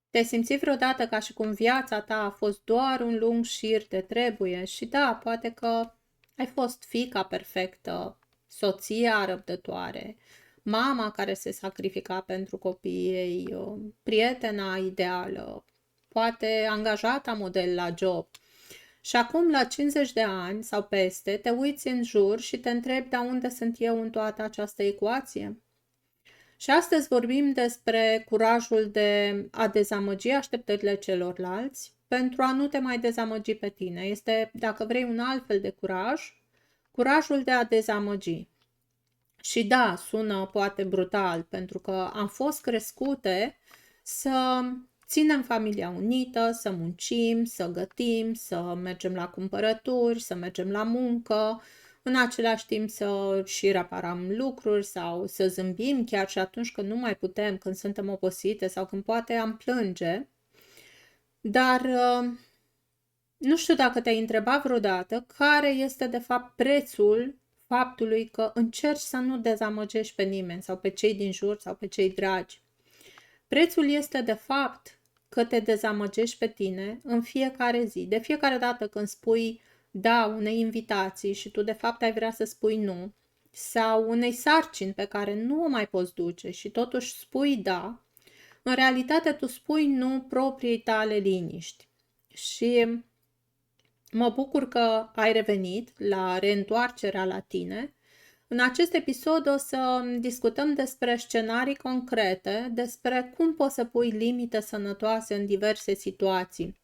Te-ai simțit vreodată ca și cum viața ta a fost doar un lung șir de trebuie? Și da, poate că ai fost fiica perfectă, soția răbdătoare, mama care se sacrifica pentru copiii ei, prietena ideală, poate angajata model la job. Și acum, la 50 de ani sau peste, te uiți în jur și te întrebi de unde sunt eu în toată această ecuație? Și astăzi vorbim despre curajul de a dezamăgi așteptările celorlalți pentru a nu te mai dezamăgi pe tine. Este, dacă vrei, un alt fel de curaj, curajul de a dezamăgi. Și da, sună poate brutal, pentru că am fost crescute să ținem familia unită, să muncim, să gătim, să mergem la cumpărături, să mergem la muncă, în același timp să și reparăm lucruri sau să zâmbim chiar și atunci când nu mai putem, când suntem obosite sau când poate am plânge. Dar nu știu dacă te-ai întrebat vreodată care este de fapt prețul faptului că încerci să nu dezamăgești pe nimeni sau pe cei din jur sau pe cei dragi. Prețul este de fapt că te dezamăgești pe tine în fiecare zi. De fiecare dată când spui da unei invitații și tu de fapt ai vrea să spui nu, sau unei sarcini pe care nu o mai poți duce și totuși spui da, în realitate tu spui nu propriei tale liniști. Și mă bucur că ai revenit la reîntoarcerea la tine. În acest episod o să discutăm despre scenarii concrete, despre cum poți să pui limite sănătoase în diverse situații.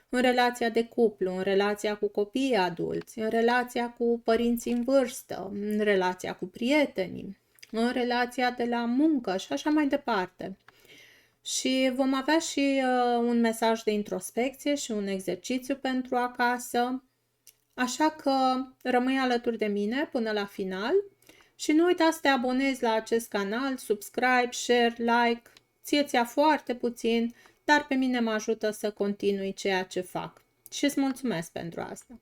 În relația de cuplu, în relația cu copiii adulți, în relația cu părinții în vârstă, în relația cu prietenii, în relația de la muncă și așa mai departe. Și vom avea și un mesaj de introspecție și un exercițiu pentru acasă. Așa că rămâi alături de mine până la final și nu uita să te abonezi la acest canal, subscribe, share, like. Ție ți-a foarte puțin, dar pe mine mă ajută să continui ceea ce fac. Și îți mulțumesc pentru asta.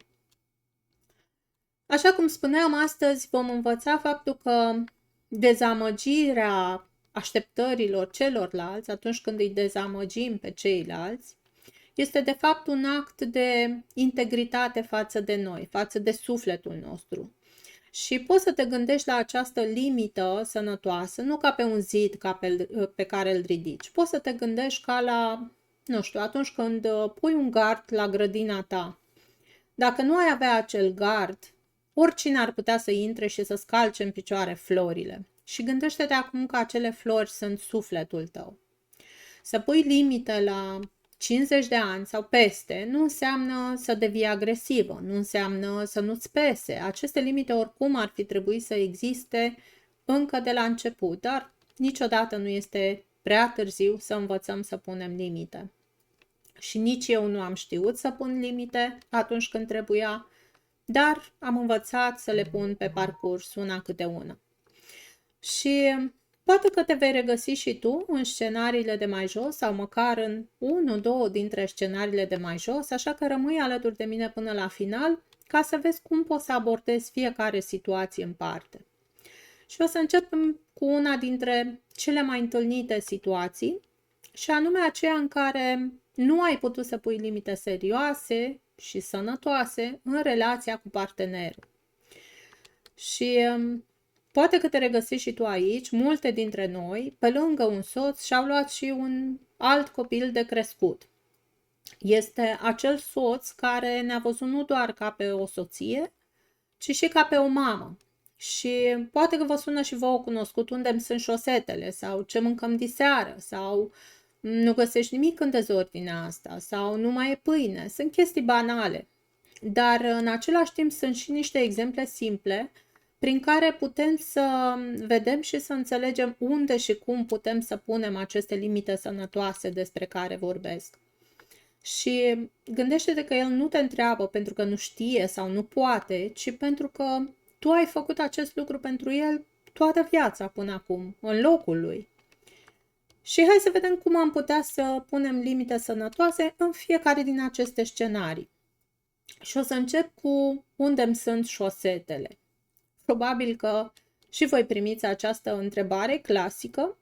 Așa cum spuneam, astăzi vom învăța faptul că dezamăgirea așteptărilor celorlalți, atunci când îi dezamăgim pe ceilalți, este de fapt un act de integritate față de noi, față de sufletul nostru. Și poți să te gândești la această limită sănătoasă, nu ca pe un zid pe care îl ridici. Poți să te gândești ca la, nu știu, atunci când pui un gard la grădina ta. Dacă nu ai avea acel gard, oricine ar putea să intre și să scalce în picioare florile. Și gândește-te acum că acele flori sunt sufletul tău. Să pui limite la 50 de ani sau peste nu înseamnă să devii agresivă, nu înseamnă să nu-ți pese. Aceste limite oricum ar fi trebuit să existe încă de la început, dar niciodată nu este prea târziu să învățăm să punem limite. Și nici eu nu am știut să pun limite atunci când trebuia, dar am învățat să le pun pe parcurs una câte una. Și poate că te vei regăsi și tu în scenariile de mai jos sau măcar în 1-2 dintre scenariile de mai jos, așa că rămâi alături de mine până la final ca să vezi cum poți să abordezi fiecare situație în parte. Și o să începem cu una dintre cele mai întâlnite situații, și anume aceea în care nu ai putut să pui limite serioase și sănătoase în relația cu partenerul. Și poate că te regăsești și tu aici, multe dintre noi, pe lângă un soț, și-au luat și un alt copil de crescut. Este acel soț care ne-a văzut nu doar ca pe o soție, ci și ca pe o mamă. Și poate că vă sună și vouă cunoscut unde îmi sunt șosetele sau ce mâncăm diseară sau nu găsești nimic în dezordinea asta sau nu mai e pâine. Sunt chestii banale. Dar în același timp sunt și niște exemple simple prin care putem să vedem și să înțelegem unde și cum putem să punem aceste limite sănătoase despre care vorbesc. Și gândește-te că el nu te întreabă pentru că nu știe sau nu poate, ci pentru că tu ai făcut acest lucru pentru el toată viața până acum, în locul lui. Și hai să vedem cum am putea să punem limite sănătoase în fiecare din aceste scenarii. Și o să încep cu unde îmi sunt șosetele. Probabil că și voi primiți această întrebare clasică,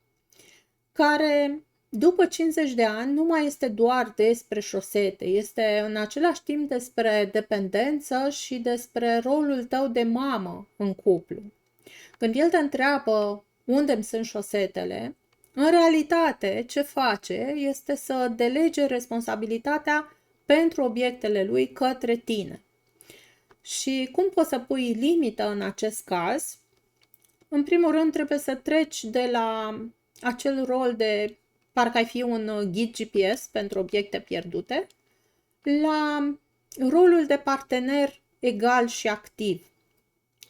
care după 50 de ani nu mai este doar despre șosete, este în același timp despre dependență și despre rolul tău de mamă în cuplu. Când el te întreabă unde îmi sunt șosetele, în realitate ce face este să delege responsabilitatea pentru obiectele lui către tine. Și cum poți să pui limită în acest caz? În primul rând trebuie să treci de la acel rol de parcă ai fi un ghid GPS pentru obiecte pierdute, la rolul de partener egal și activ.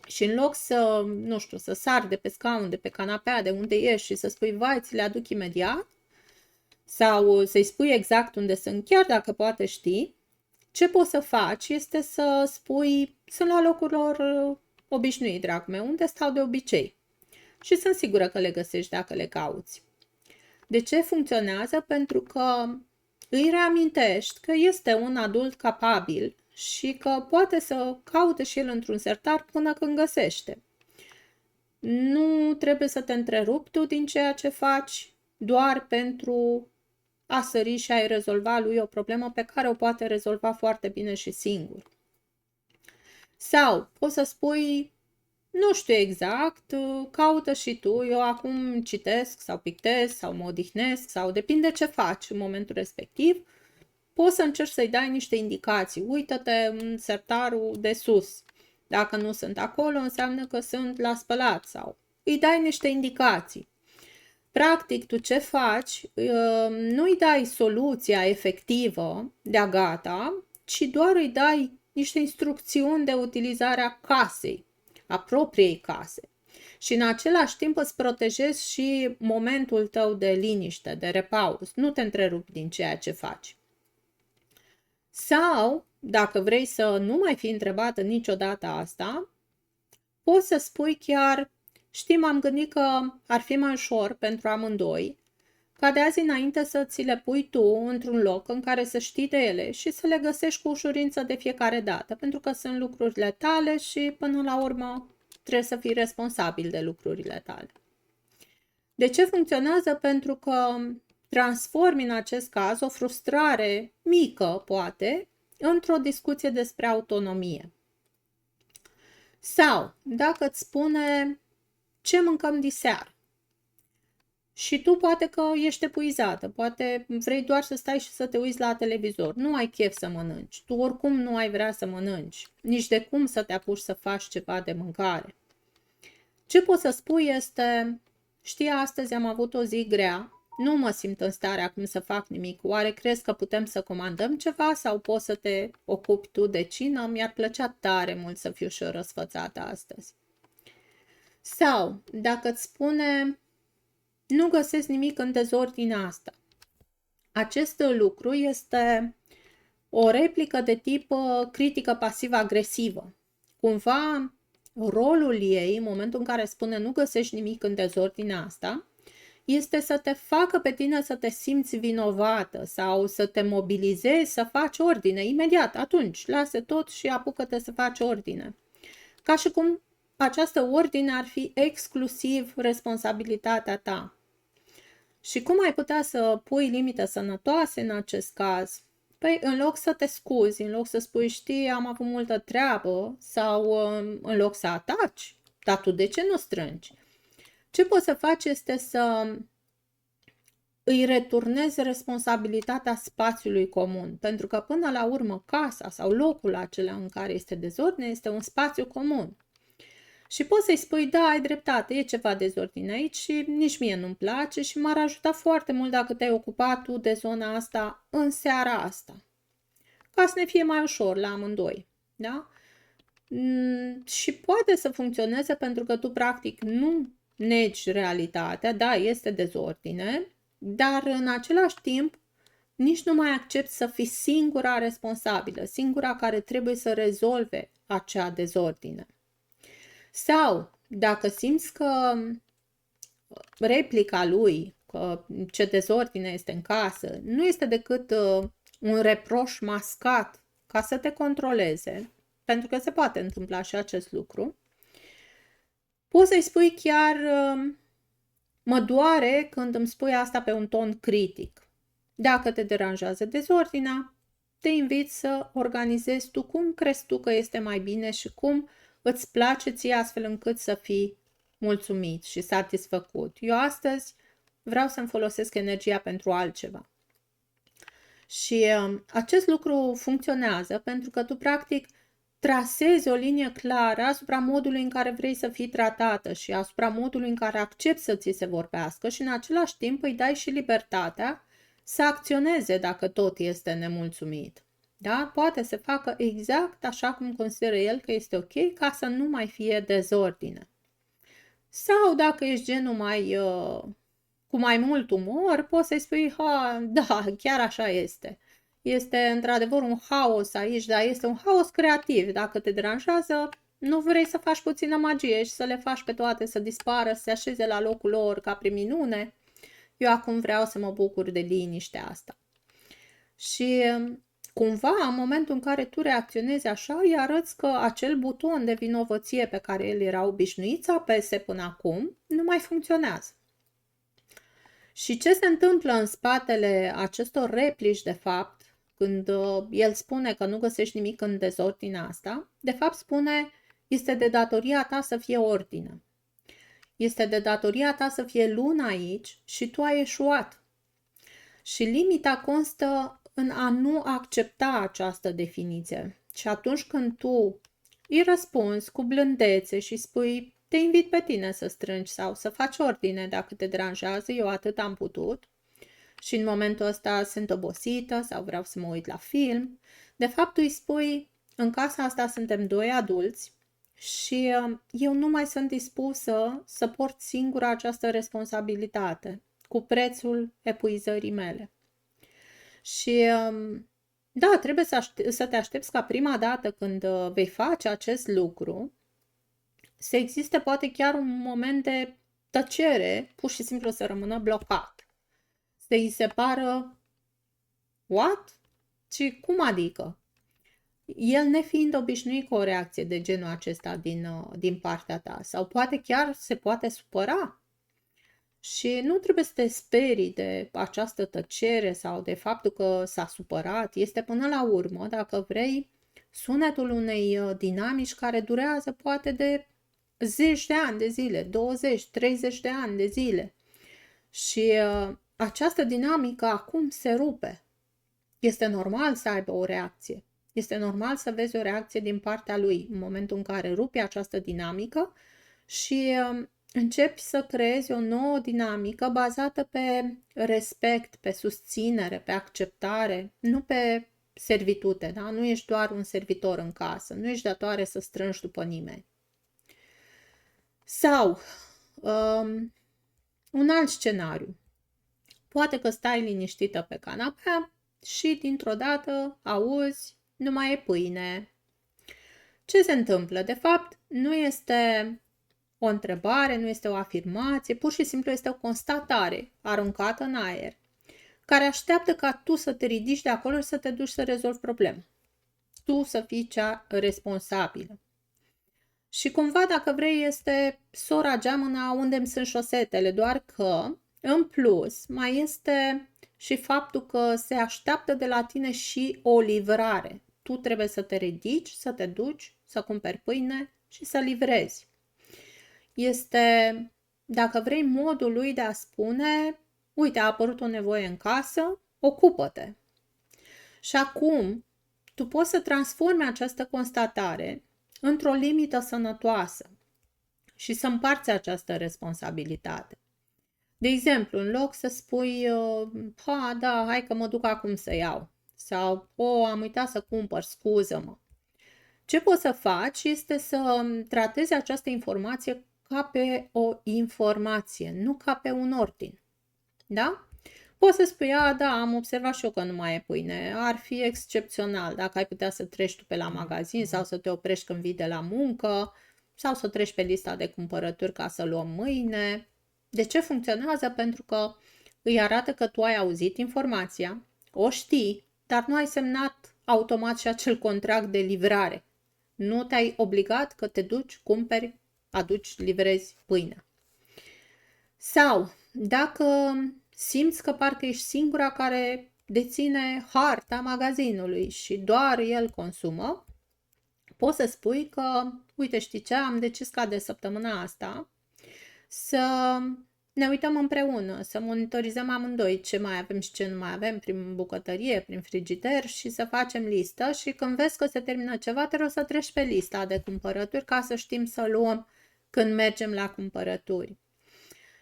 Și în loc să, nu știu, să sari de pe scaun, de pe canapea, de unde ești și să spui, vai, ți le aduc imediat, sau să-i spui exact unde sunt, chiar dacă poate ști, ce poți să faci este să spui, sunt la locul lor obișnuit, dragul meu, unde stau de obicei. Și sunt sigură că le găsești dacă le cauți. De ce funcționează? Pentru că îi reamintești că este un adult capabil și că poate să caute și el într-un sertar până când găsește. Nu trebuie să te întrerupi tu din ceea ce faci doar pentru a sări și a-i rezolva lui o problemă pe care o poate rezolva foarte bine și singur. Sau poți să spui, nu știu exact, caută și tu, eu acum citesc sau pictez sau mă odihnesc sau depinde ce faci în momentul respectiv, poți să încerci să-i dai niște indicații. Uită-te în sertarul de sus. Dacă nu sunt acolo, înseamnă că sunt la spălat sau îi dai niște indicații. Practic, tu ce faci? Nu îi dai soluția efectivă de-a gata, ci doar îi dai niște instrucțiuni de utilizare a casei, a propriei case. Și în același timp îți protejezi și momentul tău de liniște, de repaus. Nu te întrerupi din ceea ce faci. Sau, dacă vrei să nu mai fi întrebată niciodată asta, poți să spui chiar, știi, m-am gândit că ar fi mai ușor pentru amândoi ca de azi înainte să ți le pui tu într-un loc în care să știi de ele și să le găsești cu ușurință de fiecare dată, pentru că sunt lucrurile tale și până la urmă trebuie să fii responsabil de lucrurile tale. De ce funcționează? Pentru că transformi în acest caz o frustrare mică, poate, într-o discuție despre autonomie. Sau, dacă îți spune ce mâncăm diseară și tu poate că ești epuizată, poate vrei doar să stai și să te uiți la televizor, nu ai chef să mănânci, tu oricum nu ai vrea să mănânci, nici de cum să te apuci să faci ceva de mâncare. Ce poți să spui este, știi, astăzi am avut o zi grea, nu mă simt în stare acum să fac nimic, oare crezi că putem să comandăm ceva sau poți să te ocupi tu de cină? Mi-ar plăcea tare mult să fiu și eu răsfățată astăzi. Sau, dacă îți spune, nu găsesc nimic în dezordinea asta. Acest lucru este o replică de tip critică pasiv-agresivă. Cumva, rolul ei, în momentul în care spune nu găsești nimic în dezordinea asta, este să te facă pe tine să te simți vinovată sau să te mobilizezi să faci ordine imediat, atunci, lasă tot și apucă-te să faci ordine. Ca și cum această ordine ar fi exclusiv responsabilitatea ta. Și cum ai putea să pui limite sănătoase în acest caz? Păi, în loc să te scuzi, în loc să spui, știi, am avut multă treabă, sau în loc să ataci, dar tu de ce nu strângi? Ce poți să faci este să îi returnezi responsabilitatea spațiului comun, pentru că până la urmă casa sau locul acela în care este dezordine este un spațiu comun. Și poți să-i spui, da, ai dreptate, e ceva dezordine aici și nici mie nu-mi place și m-ar ajuta foarte mult dacă te-ai ocupat tu de zona asta în seara asta. Ca să ne fie mai ușor la amândoi. Da? Și poate să funcționeze pentru că tu practic nu negi realitatea, da, este dezordine, dar în același timp nici nu mai accepti să fii singura responsabilă, singura care trebuie să rezolve acea dezordine. Sau, dacă simți că replica lui, că ce dezordine este în casă, nu este decât un reproș mascat ca să te controleze, pentru că se poate întâmpla și acest lucru, poți să-i spui chiar Mă doare când îmi spui asta pe un ton critic. Dacă te deranjează dezordinea, te invit să organizezi tu cum crezi tu că este mai bine și cum îți place ție astfel încât să fii mulțumit și satisfăcut. Eu astăzi vreau să-mi folosesc energia pentru altceva. Și acest lucru funcționează pentru că tu practic trasezi o linie clară asupra modului în care vrei să fii tratată și asupra modului în care accepti să ți se vorbească și în același timp îi dai și libertatea să acționeze dacă tot este nemulțumit. Da? Poate să facă exact așa cum consideră el că este ok ca să nu mai fie dezordine. Sau dacă ești genul mai cu mai mult umor, poți să-i spui, da, chiar așa este. Este într-adevăr un haos aici, dar este un haos creativ. Dacă te deranjează, nu vrei să faci puțină magie și să le faci pe toate să dispară, să se așeze la locul lor ca prin minune. Eu acum vreau să mă bucur de liniștea asta. Și cumva, în momentul în care tu reacționezi așa, îi arăți că acel buton de vinovăție pe care el era obișnuit să apese până acum, nu mai funcționează. Și ce se întâmplă în spatele acestor replici, de fapt, când el spune că nu găsești nimic în dezordinea asta, de fapt spune, este de datoria ta să fie ordine. Este de datoria ta să fie lună aici și tu ai eșuat. Și limita constă în a nu accepta această definiție. Și atunci când tu îi răspunzi cu blândețe și spui, te invit pe tine să strângi sau să faci ordine dacă te deranjează, eu atât am putut și în momentul ăsta sunt obosită sau vreau să mă uit la film. De fapt îi spui, în casa asta suntem doi adulți și eu nu mai sunt dispusă să port singură această responsabilitate cu prețul epuizării mele. Și da, trebuie să te aștepți ca prima dată când vei face acest lucru să existe poate chiar un moment de tăcere, pur și simplu să rămână blocat. Să îi se pară, what? Și cum adică? El nefiind obișnuit cu o reacție de genul acesta din partea ta. Sau poate chiar se poate supăra. Și nu trebuie să te sperii de această tăcere sau de faptul că s-a supărat. Este până la urmă, dacă vrei, sunetul unei dinamici care durează poate de zeci de ani de zile, 20, 30 de ani de zile. Și această dinamică acum se rupe. Este normal să aibă o reacție. Este normal să vezi o reacție din partea lui în momentul în care rupe această dinamică și începi să creezi o nouă dinamică bazată pe respect, pe susținere, pe acceptare, nu pe servitute, da? Nu ești doar un servitor în casă, nu ești datoare să strângi după nimeni. Sau un alt scenariu. Poate că stai liniștită pe canapea și dintr-o dată auzi, nu mai e pâine. Ce se întâmplă? De fapt, nu este o întrebare, nu este o afirmație, pur și simplu este o constatare aruncată în aer, care așteaptă ca tu să te ridici de acolo și să te duci să rezolvi problema. Tu să fii cea responsabilă. Și cumva, dacă vrei, este sora geamăna unde sunt șosetele, doar că, în plus, mai este și faptul că se așteaptă de la tine și o livrare. Tu trebuie să te ridici, să te duci, să cumperi pâine și să livrezi. Este, dacă vrei, modul lui de a spune, uite, a apărut o nevoie în casă, ocupă-te. Și acum, tu poți să transformi această constatare într-o limită sănătoasă și să împarți această responsabilitate. De exemplu, în loc să spui, da, hai că mă duc acum să iau, sau, am uitat să cumpăr, scuză-mă. Ce poți să faci este să tratezi această informație ca pe o informație, nu ca pe un ordin. Da? Poți să spui, da, am observat și eu că nu mai e pâine. Ar fi excepțional dacă ai putea să treci tu pe la magazin sau să te oprești când vii de la muncă sau să treci pe lista de cumpărături ca să luăm mâine. De ce funcționează? Pentru că îi arată că tu ai auzit informația, o știi, dar nu ai semnat automat și acel contract de livrare. Nu te-ai obligat că te duci, cumperi, aduci, livrezi pâinea. Sau, dacă simți că parcă ești singura care deține harta magazinului și doar el consumă, poți să spui că, uite, știi ce, am decis ca de săptămâna asta să ne uităm împreună, să monitorizăm amândoi ce mai avem și ce nu mai avem prin bucătărie, prin frigider și să facem listă și când vezi că se termină ceva, te rog să treci pe lista de cumpărături ca să știm să luăm când mergem la cumpărături.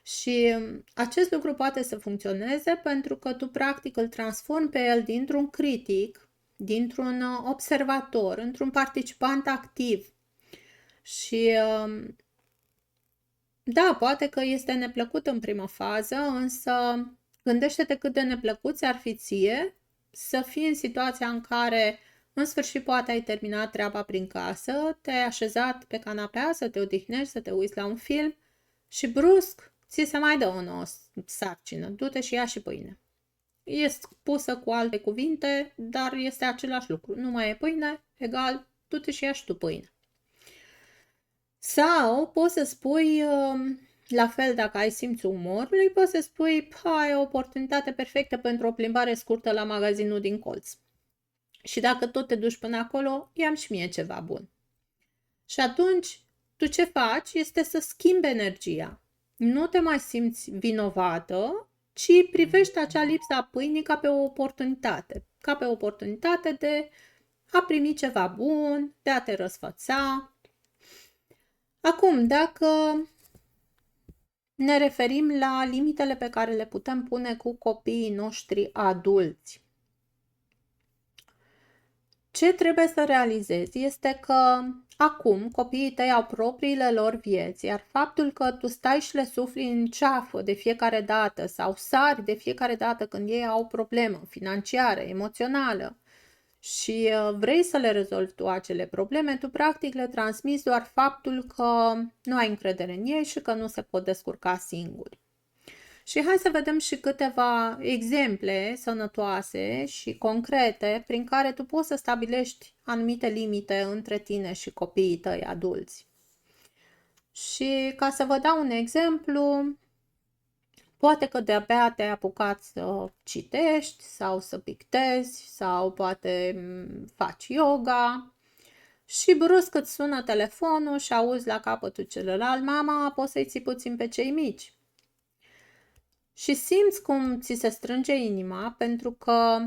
Și acest lucru poate să funcționeze pentru că tu practic îl transformi pe el dintr-un critic, dintr-un observator, într-un participant activ. Și da, poate că este neplăcut în primă fază, însă gândește-te cât de neplăcut ți-ar fi ție să fii în situația în care în sfârșit poate ai terminat treaba prin casă, te-ai așezat pe canapea să te odihnești, să te uiți la un film și brusc ți se mai dă o nouă sarcină. Du-te și ia și pâine. Este pusă cu alte cuvinte, dar este același lucru. Nu mai e pâine, egal, du-te și ia și tu pâine. Sau poți să spui, la fel dacă ai simțul umorului, poți să spui, e o oportunitate perfectă pentru o plimbare scurtă la magazinul din colț. Și dacă tot te duci până acolo, ia-mi și mie ceva bun. Și atunci, tu ce faci este să schimbi energia. Nu te mai simți vinovată, ci privești acea lipsă a pâinii ca pe o oportunitate. Ca pe o oportunitate de a primi ceva bun, de a te răsfăța. Acum, dacă ne referim la limitele pe care le putem pune cu copiii noștri adulți, ce trebuie să realizezi este că acum copiii tăi au propriile lor vieți, iar faptul că tu stai și le sufli în ceafă de fiecare dată sau sari de fiecare dată când ei au o problemă financiară, emoțională și vrei să le rezolvi tu acele probleme, tu practic le transmiți doar faptul că nu ai încredere în ei și că nu se pot descurca singuri. Și hai să vedem și câteva exemple sănătoase și concrete prin care tu poți să stabilești anumite limite între tine și copiii tăi adulți. Și ca să vă dau un exemplu, poate că de-abia te-ai apucat să citești sau să pictezi sau poate faci yoga și brusc îți sună telefonul și auzi la capătul celălalt, mama, poți să-i ții puțin pe cei mici. Și simți cum ți se strânge inima pentru că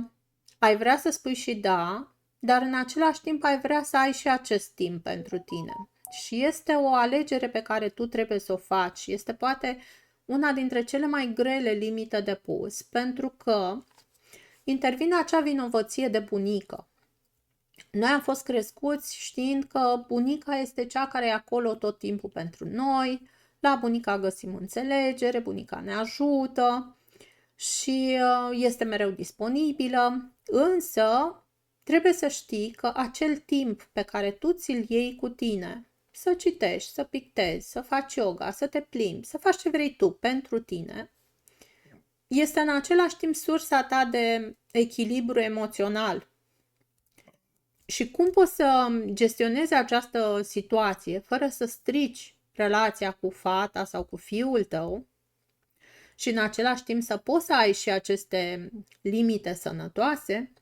ai vrea să spui și da, dar în același timp ai vrea să ai și acest timp pentru tine. Și este o alegere pe care tu trebuie să o faci. Este poate una dintre cele mai grele limite de pus, pentru că intervine acea vinovăție de bunică. Noi am fost crescuți știind că bunica este cea care e acolo tot timpul pentru noi, la bunica găsim înțelegere, bunica ne ajută și este mereu disponibilă, însă trebuie să știi că acel timp pe care tu ți-l iei cu tine, să citești, să pictezi, să faci yoga, să te plimbi, să faci ce vrei tu pentru tine, este în același timp sursa ta de echilibru emoțional. Și cum poți să gestionezi această situație fără să strici relația cu fata sau cu fiul tău și în același timp să poți să ai și aceste limite sănătoase,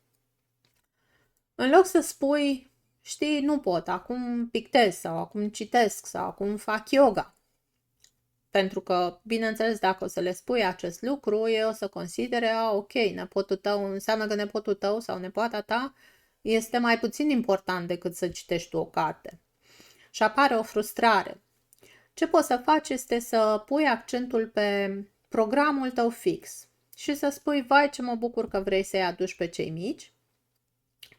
în loc să spui, știi, nu pot, acum pictez sau acum citesc sau acum fac yoga. Pentru că, bineînțeles, dacă o să le spui acest lucru, ei o să considere, ok, nepotul tău, înseamnă că nepotul tău sau nepoata ta este mai puțin important decât să citești tu o carte. Și apare o frustrare. Ce poți să faci este să pui accentul pe programul tău fix și să spui, vai ce mă bucur că vrei să-i aduci pe cei mici,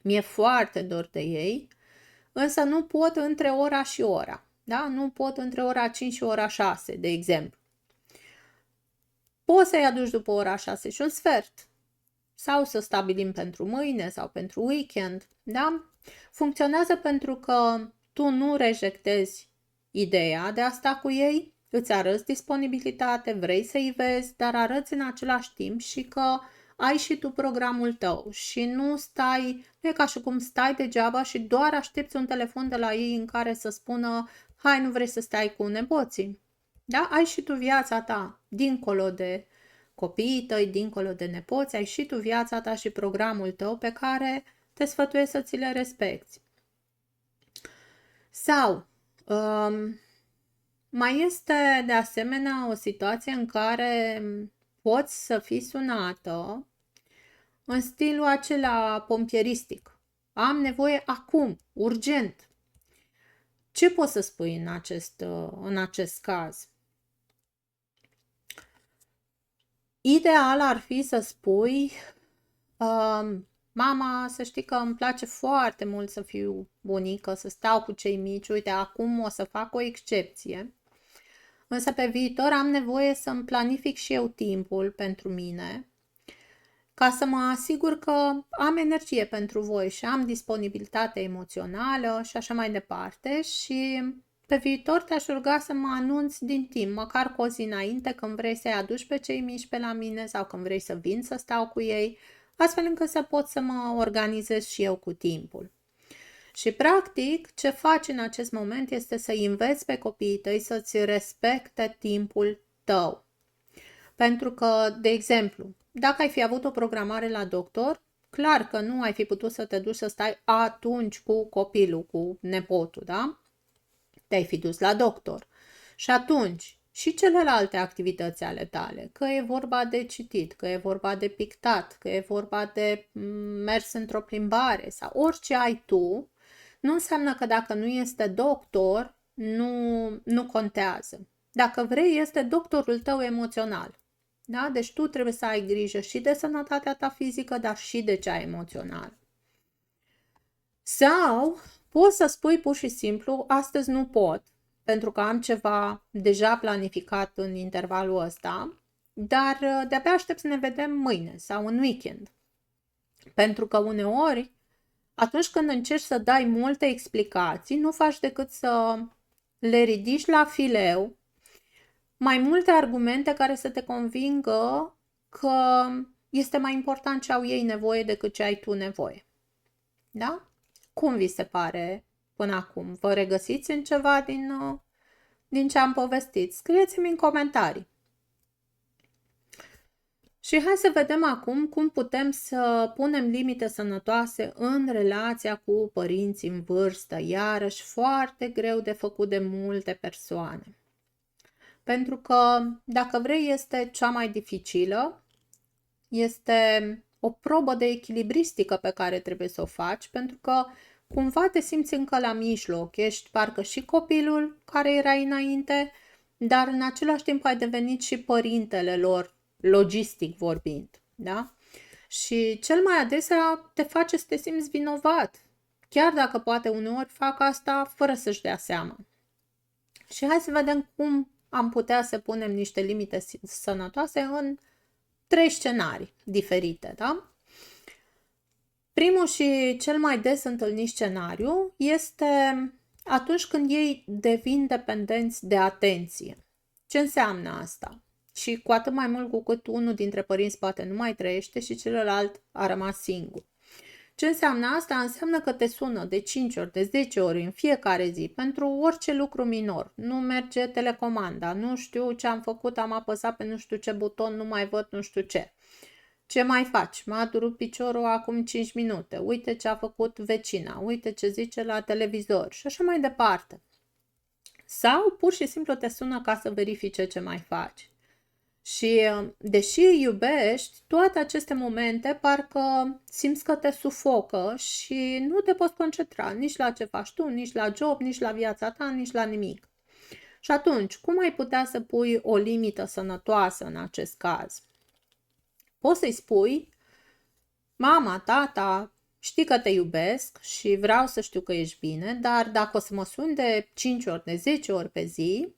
mi-e foarte dor de ei, însă nu pot între ora și ora, da? Nu pot între ora 5 și ora 6, de exemplu. Poți să-i aduci după ora 6 și un sfert, sau să stabilim pentru mâine sau pentru weekend, da? Funcționează pentru că tu nu rejectezi ideea de a sta cu ei, îți arăți disponibilitate, vrei să-i vezi, dar arăți în același timp și că ai și tu programul tău și nu e ca și cum stai degeaba și doar aștepți un telefon de la ei în care să spună, hai, nu vrei să stai cu nepoții. Da? Ai și tu viața ta, dincolo de copiii tăi, dincolo de nepoți, ai și tu viața ta și programul tău pe care te sfătuiesc să ți le respecti. Sau, mai este de asemenea o situație în care poți să fii sunată în stilul acela pompieristic. Am nevoie acum, urgent. Ce poți să spui în acest caz? Ideal ar fi să spui, mama, să știi că îmi place foarte mult să fiu bunică, să stau cu cei mici, uite, acum o să fac o excepție, însă pe viitor am nevoie să-mi planific și eu timpul pentru mine, ca să mă asigur că am energie pentru voi și am disponibilitate emoțională și așa mai departe și pe viitor te-aș ruga să mă anunți din timp, măcar cu o zi înainte când vrei să-i aduci pe cei mici pe la mine sau când vrei să vin să stau cu ei, astfel încât să pot să mă organizez și eu cu timpul. Și practic ce faci în acest moment este să înveți pe copiii tăi să-ți respecte timpul tău. Pentru că, de exemplu, dacă ai fi avut o programare la doctor, clar că nu ai fi putut să te duci să stai atunci cu copilul, cu nepotul, da? Te-ai fi dus la doctor. Și atunci, și celelalte activități ale tale, că e vorba de citit, că e vorba de pictat, că e vorba de mers într-o plimbare sau orice ai tu, nu înseamnă că dacă nu este doctor, nu contează. Dacă vrei, este doctorul tău emoțional. Da? Deci tu trebuie să ai grijă și de sănătatea ta fizică, dar și de cea emoțională. Sau poți să spui pur și simplu, astăzi nu pot, pentru că am ceva deja planificat în intervalul ăsta, dar de-abia aștept să ne vedem mâine sau în weekend. Pentru că uneori, atunci când încerci să dai multe explicații, nu faci decât să le ridici la fileu mai multe argumente care să te convingă că este mai important ce au ei nevoie decât ce ai tu nevoie. Da? Cum vi se pare până acum? Vă regăsiți în ceva din ce am povestit? Scrieți-mi în comentarii. Și hai să vedem acum cum putem să punem limite sănătoase în relația cu părinții în vârstă. Iarăși foarte greu de făcut de multe persoane. Pentru că, dacă vrei, este cea mai dificilă, este o probă de echilibristică pe care trebuie să o faci, pentru că cumva te simți încă la mijloc, ești parcă și copilul care era înainte, dar în același timp ai devenit și părintele lor, logistic vorbind, da? Și cel mai adesea te face să te simți vinovat, chiar dacă poate uneori fac asta fără să-și dea seama. Și hai să vedem cum am putea să punem niște limite sănătoase în 3 scenarii diferite, da? Primul și cel mai des întâlnit scenariu este atunci când ei devin dependenți de atenție. Ce înseamnă asta? Și cu atât mai mult cu cât unul dintre părinți poate nu mai trăiește și celălalt a rămas singur. Ce înseamnă asta? Înseamnă că te sună de 5 ori, de 10 ori în fiecare zi pentru orice lucru minor. Nu merge telecomanda, nu știu ce am făcut, am apăsat pe nu știu ce buton, nu mai văd nu știu ce. Ce mai faci? M-a durut piciorul acum 5 minute. Uite ce a făcut vecina, uite ce zice la televizor și așa mai departe. Sau pur și simplu te sună ca să verifice ce mai faci. Și deși îi iubești, toate aceste momente parcă simți că te sufocă și nu te poți concentra nici la ce faci tu, nici la job, nici la viața ta, nici la nimic. Și atunci, cum ai putea să pui o limită sănătoasă în acest caz? Poți să-i spui, mama, tata, știi că te iubesc și vreau să știu că ești bine, dar dacă o să mă suni de 5 ori, de 10 ori pe zi,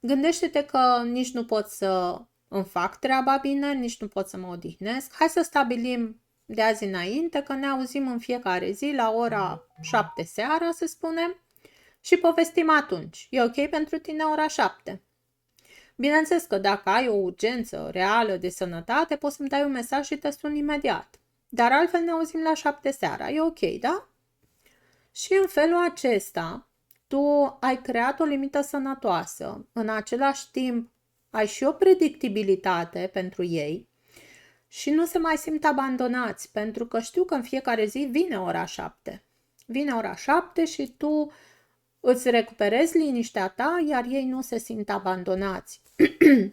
gândește-te că nici nu pot să îmi fac treaba bine, nici nu pot să mă odihnesc. Hai să stabilim de azi înainte că ne auzim în fiecare zi la ora 7 seara, să spunem, și povestim atunci. E ok pentru tine ora 7? Bineînțeles că dacă ai o urgență reală de sănătate, poți să-mi dai un mesaj și te sun imediat. Dar altfel ne auzim la 7 seara. E ok, da? Și în felul acesta, tu ai creat o limită sănătoasă, în același timp ai și o predictibilitate pentru ei și nu se mai simt abandonați, pentru că știu că în fiecare zi vine ora 7. Vine ora 7 și tu îți recuperezi liniștea ta, iar ei nu se simt abandonați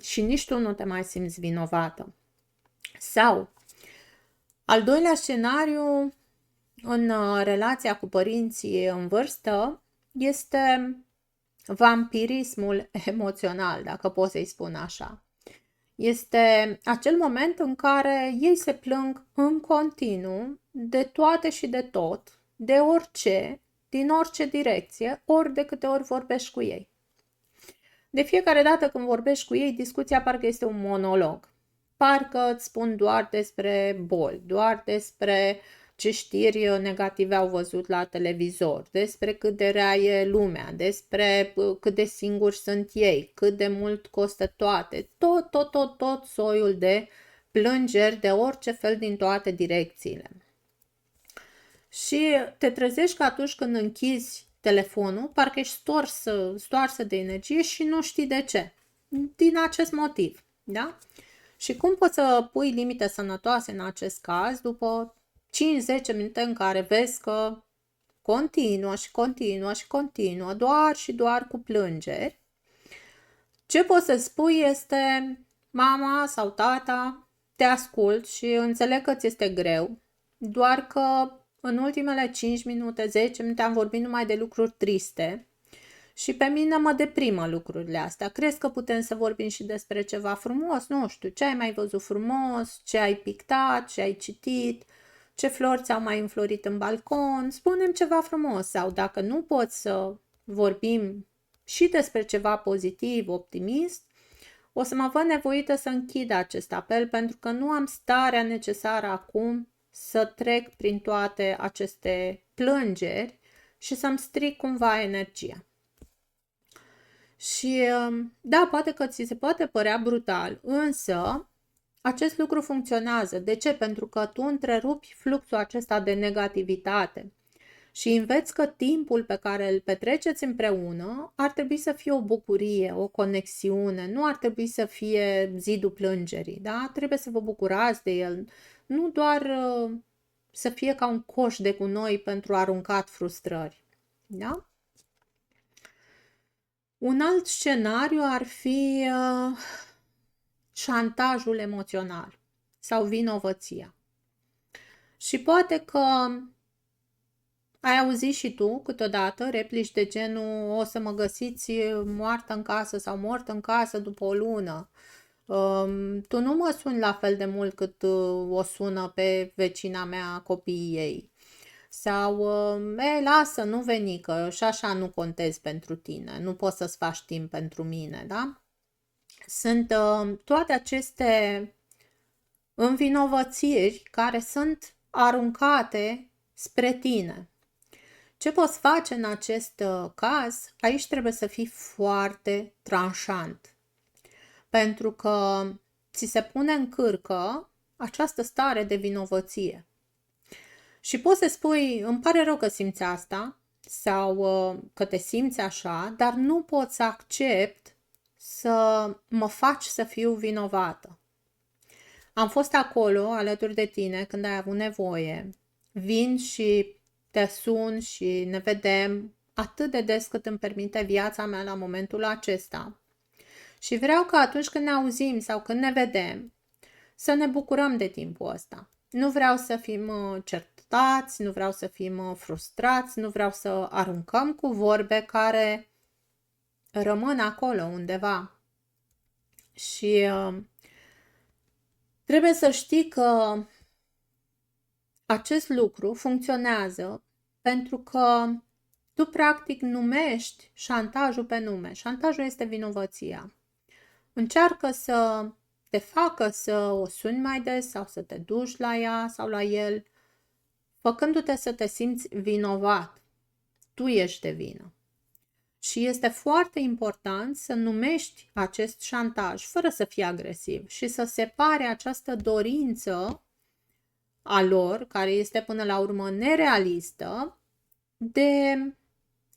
și nici tu nu te mai simți vinovată. Sau, al doilea scenariu în relația cu părinții în vârstă este vampirismul emoțional, dacă pot să-i spun așa. Este acel moment în care ei se plâng în continuu de toate și de tot, de orice, din orice direcție, ori de câte ori vorbești cu ei. De fiecare dată când vorbești cu ei, discuția parcă este un monolog. Parcă îți spun doar despre boli, doar despre ce știri negative au văzut la televizor, despre cât de rea e lumea, despre cât de singuri sunt ei, cât de mult costă toate, tot soiul de plângeri de orice fel din toate direcțiile. Și te trezești că atunci când închizi telefonul, parcă ești stoarsă de energie și nu știi de ce. Din acest motiv, da? Și cum poți să pui limite sănătoase în acest caz după 5-10 minute în care vezi că continuă, doar cu plângeri? Ce poți să spui este: mama sau tata, te ascult și înțeleg că ți este greu, doar că în ultimele 5 minute, 10 minute am vorbit numai de lucruri triste și pe mine mă deprimă lucrurile astea. Crezi că putem să vorbim și despre ceva frumos? Nu știu, ce ai mai văzut frumos, ce ai pictat, ce ai citit, ce flori ți-au mai înflorit în balcon? Spune-mi ceva frumos. Sau dacă nu poți să vorbim și despre ceva pozitiv, optimist, o să mă văd nevoită să închid acest apel pentru că nu am starea necesară acum să trec prin toate aceste plângeri și să-mi stric cumva energia. Și da, poate că ți se poate părea brutal, însă acest lucru funcționează. De ce? Pentru că tu întrerupi fluxul acesta de negativitate și înveți că timpul pe care îl petreceți împreună ar trebui să fie o bucurie, o conexiune, nu ar trebui să fie zidul plângerii, da? Trebuie să vă bucurați de el, nu doar să fie ca un coș de gunoi pentru aruncat frustrări, da? Un alt scenariu ar fi șantajul emoțional sau vinovăția. Și poate că ai auzit și tu câteodată replici de genul: o să mă găsiți moartă în casă sau mort în casă după o lună. Tu nu mă suni la fel de mult cât o sună pe vecina mea copiii ei. Sau, lasă, nu veni, că și așa nu contez pentru tine, nu poți să-ți faci timp pentru mine, da? Sunt toate aceste învinovățiri care sunt aruncate spre tine. Ce poți face în acest caz? Aici trebuie să fii foarte tranșant, pentru că ți se pune în cârcă această stare de vinovăție. Și poți să spui: îmi pare rău că simți asta sau că te simți așa, dar nu pot să accept să mă faci să fiu vinovată. Am fost acolo alături de tine când ai avut nevoie. Vin și te sun și ne vedem atât de des cât îmi permite viața mea la momentul acesta. Și vreau că atunci când ne auzim sau când ne vedem, să ne bucurăm de timpul ăsta. Nu vreau să fim certați, nu vreau să fim frustrați, nu vreau să aruncăm cu vorbe care rămân acolo undeva. Și trebuie să știi că acest lucru funcționează pentru că tu practic numești șantajul pe nume. Șantajul este vinovăția. Încearcă să te facă să o suni mai des sau să te duci la ea sau la el, făcându-te să te simți vinovat. Tu ești de vină. Și este foarte important să numești acest șantaj fără să fii agresiv și să separe această dorință a lor, care este până la urmă nerealistă, de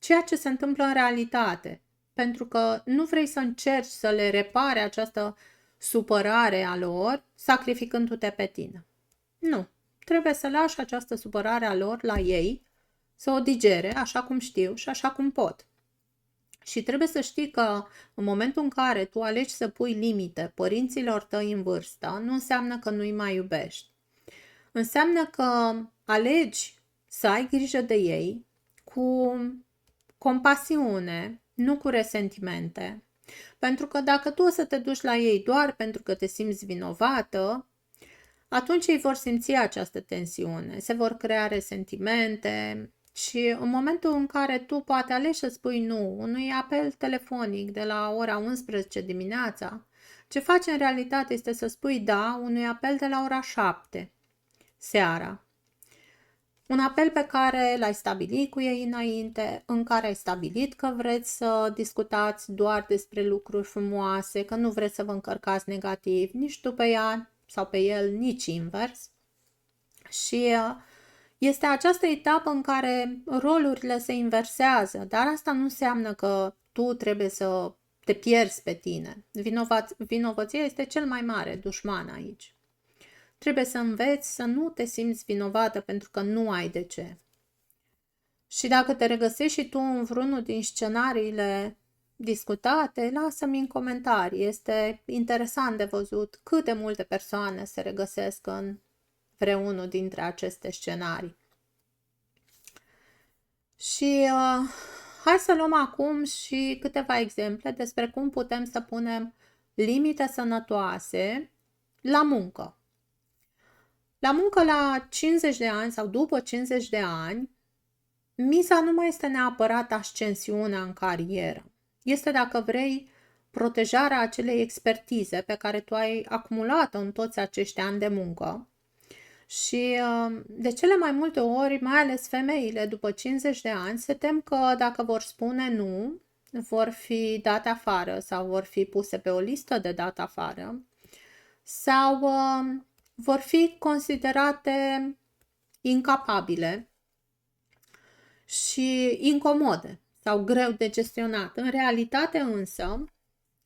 ceea ce se întâmplă în realitate, pentru că nu vrei să încerci să le repare această supărare a lor, sacrificându-te pe tine. Nu. Trebuie să lași această supărare a lor la ei, să o digere așa cum știu și așa cum pot. Și trebuie să știi că în momentul în care tu alegi să pui limite părinților tăi în vârstă, nu înseamnă că nu-i mai iubești. Înseamnă că alegi să ai grijă de ei cu compasiune, nu cu resentimente. Pentru că dacă tu o să te duci la ei doar pentru că te simți vinovată, atunci ei vor simți această tensiune, se vor crea resentimente și în momentul în care tu poate alegi să spui nu unui apel telefonic de la ora 11 dimineața, ce faci în realitate este să spui da unui apel de la ora 7 seara. Un apel pe care l-ai stabilit cu ei înainte, în care ai stabilit că vreți să discutați doar despre lucruri frumoase, că nu vreți să vă încărcați negativ, nici tu pe ea sau pe el, nici invers. Și este această etapă în care rolurile se inversează, dar asta nu înseamnă că tu trebuie să te pierzi pe tine. Vinovăția este cel mai mare dușman aici. Trebuie să înveți să nu te simți vinovată pentru că nu ai de ce. Și dacă te regăsești și tu în vreunul din scenariile discutate, lasă-mi în comentarii. Este interesant de văzut cât de multe persoane se regăsesc în vreunul dintre aceste scenarii. Și hai să luăm acum și câteva exemple despre cum putem să punem limite sănătoase la muncă. La muncă la 50 de ani sau după 50 de ani, miza nu mai este neapărat ascensiunea în carieră. Este, dacă vrei, protejarea acelei expertize pe care tu ai acumulat-o în toți acești ani de muncă. Și de cele mai multe ori, mai ales femeile după 50 de ani, se tem că dacă vor spune nu, vor fi date afară sau vor fi puse pe o listă de dat afară sau vor fi considerate incapabile și incomode sau greu de gestionat. În realitate însă,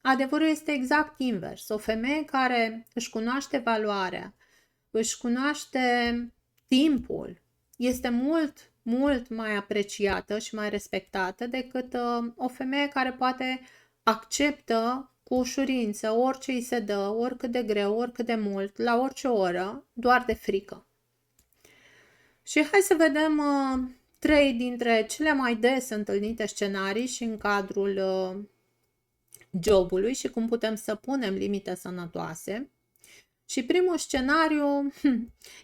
adevărul este exact invers. O femeie care își cunoaște valoarea, își cunoaște timpul, este mult, mult mai apreciată și mai respectată decât o femeie care poate acceptă cu ușurință orice îi se dă, oricât de greu, oricât de mult, la orice oră, doar de frică. Și hai să vedem 3 dintre cele mai des întâlnite scenarii și în cadrul jobului și cum putem să punem limite sănătoase. Și primul scenariu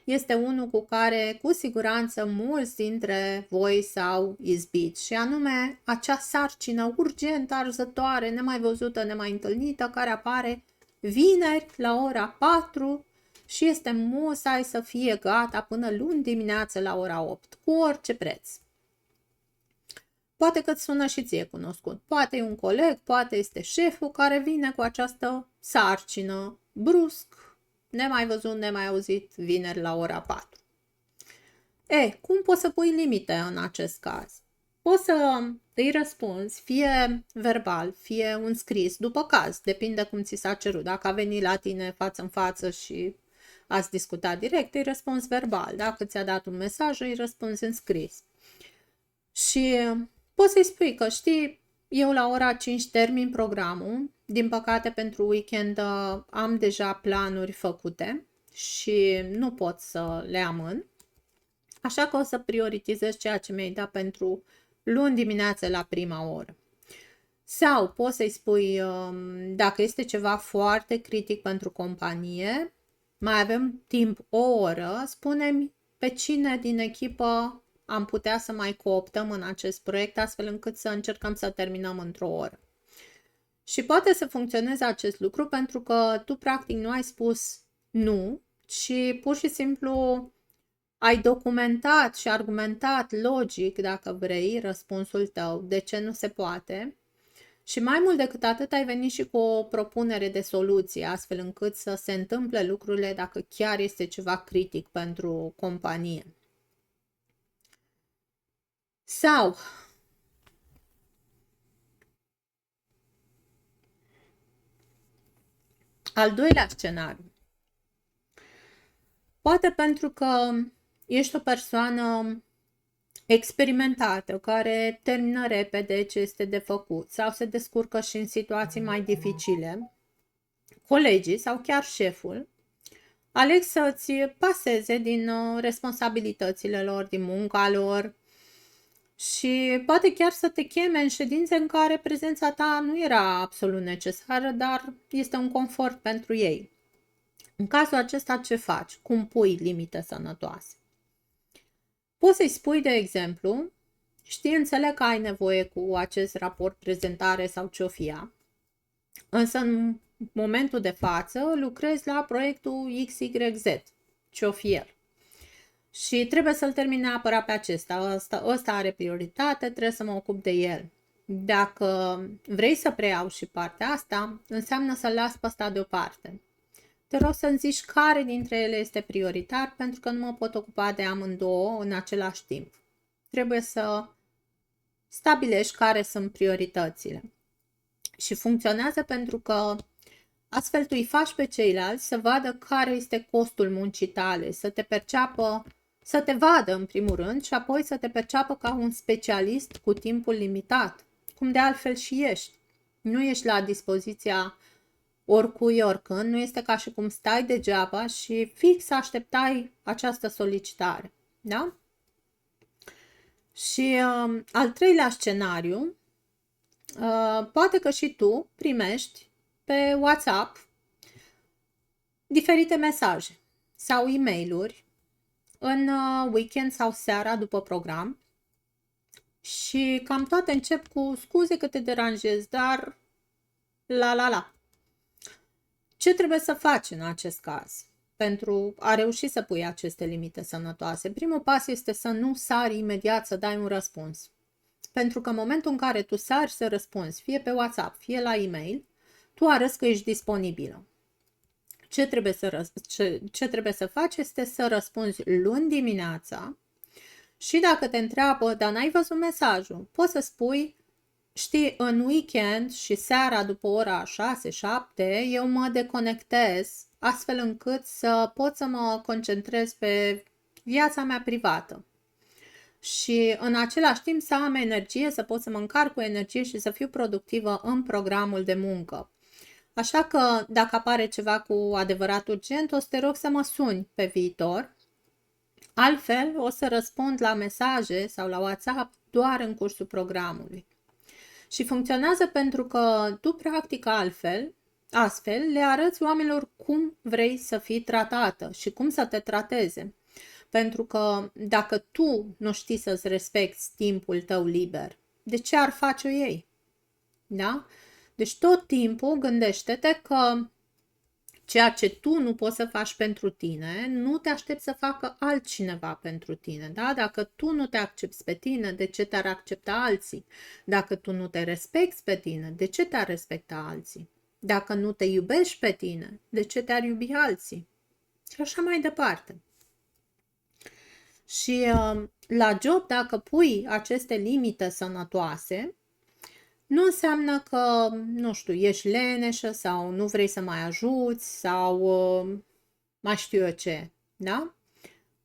este unul cu care cu siguranță mulți dintre voi s-au izbit și anume acea sarcină urgentă, arzătoare, nemai văzută, nemai întâlnită, care apare vineri la ora 4 și este musai să fie gata până luni dimineață la ora 8, cu orice preț. Poate că îți sună și ție cunoscut, poate e un coleg, poate este șeful care vine cu această sarcină brusc, nemai văzut, nemai auzit, vineri la ora 4. Cum poți să pui limite în acest caz? Poți să îi răspunzi fie verbal, fie un scris, după caz, depinde cum ți s-a cerut. Dacă a venit la tine față în față și ați discutat direct, îi răspunzi verbal. Dacă ți-a dat un mesaj, îi răspunzi în scris. Și poți să-i spui că știi, eu la ora 5 termin programul, din păcate pentru weekend am deja planuri făcute și nu pot să le amân, așa că o să prioritizez ceea ce mi-ai dat pentru luni dimineață la prima oră. Sau poți să-i spui, dacă este ceva foarte critic pentru companie, mai avem timp o oră, spune-mi pe cine din echipă am putea să mai cooptăm în acest proiect, astfel încât să încercăm să terminăm într-o oră. Și poate să funcționeze acest lucru pentru că tu practic nu ai spus nu, ci pur și simplu ai documentat și argumentat logic, dacă vrei, răspunsul tău, de ce nu se poate. Și mai mult decât atât ai venit și cu o propunere de soluție, astfel încât să se întâmple lucrurile dacă chiar este ceva critic pentru companie. Sau Al doilea scenariu. Poate pentru că ești o persoană experimentată, care termină repede ce este de făcut sau se descurcă și în situații mai dificile, colegii sau chiar șeful aleg să-ți paseze din responsabilitățile lor, din munca lor și poate chiar să te cheme în ședințe în care prezența ta nu era absolut necesară, dar este un confort pentru ei. În cazul acesta ce faci? Cum pui limite sănătoase? Poți să-i spui, de exemplu, știi, înțeleg că ai nevoie cu acest raport, prezentare sau ce-o fi ea, însă în momentul de față lucrezi la proiectul XYZ, ce-o fi el. Și trebuie să-l termin neapărat pe acesta. Ăsta are prioritate, trebuie să mă ocup de el. Dacă vrei să preiau și partea asta, înseamnă să-l las pe ăsta deoparte. Te rog să-mi zici care dintre ele este prioritar, pentru că nu mă pot ocupa de amândouă în același timp. Trebuie să stabilești care sunt prioritățile. Și funcționează pentru că astfel tu îi faci pe ceilalți să vadă care este costul muncii tale, să te perceapă, să te vadă în primul rând și apoi să te perceapă ca un specialist cu timpul limitat, cum de altfel și ești. Nu ești la dispoziția oricui, oricând, nu este ca și cum stai degeaba și fix așteptai această solicitare. Da? Și al treilea scenariu, poate că și tu primești pe WhatsApp diferite mesaje sau e-mail-uri în weekend sau seara după program și cam toate încep cu scuze că te deranjez, dar la. Ce trebuie să faci în acest caz pentru a reuși să pui aceste limite sănătoase? Primul pas este să nu sari imediat să dai un răspuns. Pentru că în momentul în care tu sari să răspunzi, fie pe WhatsApp, fie la e-mail, tu arăți că ești disponibilă. Ce trebuie să faci este să răspunzi luni dimineața și dacă te întreabă, dar n-ai văzut mesajul, poți să spui, știi, în weekend și seara după ora 6-7 eu mă deconectez astfel încât să pot să mă concentrez pe viața mea privată. Și în același timp să am energie, să pot să mă încarc cu energie și să fiu productivă în programul de muncă. Așa că dacă apare ceva cu adevărat urgent, o să te rog să mă suni pe viitor. Altfel, o să răspund la mesaje sau la WhatsApp doar în cursul programului. Și funcționează pentru că tu practic astfel le arăți oamenilor cum vrei să fii tratată și cum să te trateze. Pentru că dacă tu nu știi să-ți respecti timpul tău liber, de ce ar face-o ei? Da? Deci tot timpul gândește-te că ceea ce tu nu poți să faci pentru tine, nu te aștepți să facă altcineva pentru tine. Da? Dacă tu nu te accepti pe tine, de ce te-ar accepta alții? Dacă tu nu te respecti pe tine, de ce te-ar respecta alții? Dacă nu te iubești pe tine, de ce te-ar iubi alții? Și așa mai departe. Și la job, dacă pui aceste limite sănătoase, nu înseamnă că, nu știu, ești leneșă sau nu vrei să mai ajuți sau mai știu eu ce, da?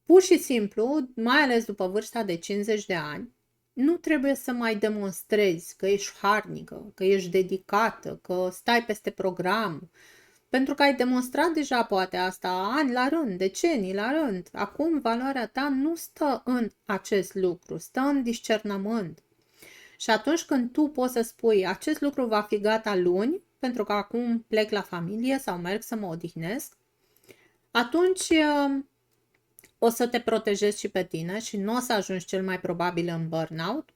Pur și simplu, mai ales după vârsta de 50 de ani, nu trebuie să mai demonstrezi că ești harnică, că ești dedicată, că stai peste program, pentru că ai demonstrat deja poate asta ani la rând, decenii la rând. Acum valoarea ta nu stă în acest lucru, stă în discernământ. Și atunci când tu poți să spui acest lucru va fi gata luni, pentru că acum plec la familie sau merg să mă odihnesc, atunci o să te protejezi și pe tine și nu o să ajungi cel mai probabil în burnout.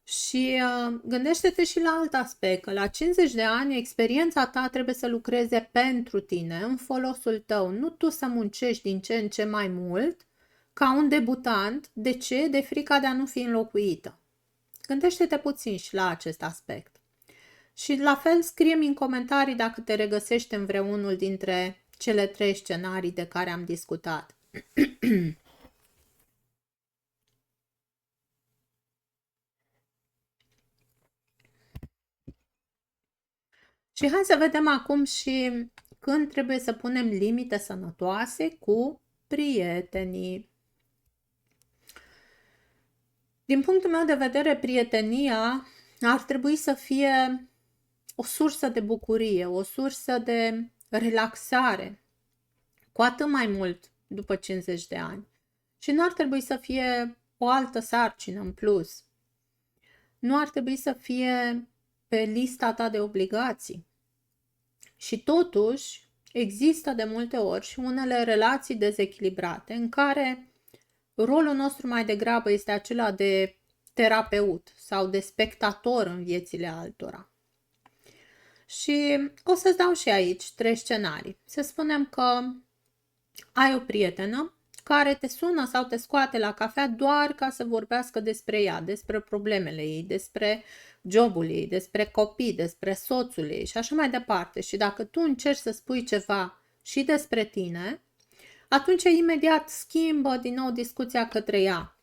Și gândește-te și la alt aspect, că la 50 de ani experiența ta trebuie să lucreze pentru tine, în folosul tău, nu tu să muncești din ce în ce mai mult ca un debutant. De ce? De frica de a nu fi înlocuită. Gândește-te puțin și la acest aspect. Și la fel scrie-mi în comentarii dacă te regăsești în vreunul dintre cele 3 scenarii de care am discutat. Și hai să vedem acum și când trebuie să punem limite sănătoase cu prietenii. Din punctul meu de vedere, prietenia ar trebui să fie o sursă de bucurie, o sursă de relaxare, cu atât mai mult după 50 de ani. Și nu ar trebui să fie o altă sarcină în plus. Nu ar trebui să fie pe lista ta de obligații. Și totuși, există de multe ori și unele relații dezechilibrate în care rolul nostru mai degrabă este acela de terapeut sau de spectator în viețile altora. Și o să-ți dau și aici 3 scenarii. Să spunem că ai o prietenă care te sună sau te scoate la cafea doar ca să vorbească despre ea, despre problemele ei, despre jobul ei, despre copii, despre soțul ei și așa mai departe. Și dacă tu încerci să spui ceva și despre tine, atunci imediat schimbă din nou discuția către ea.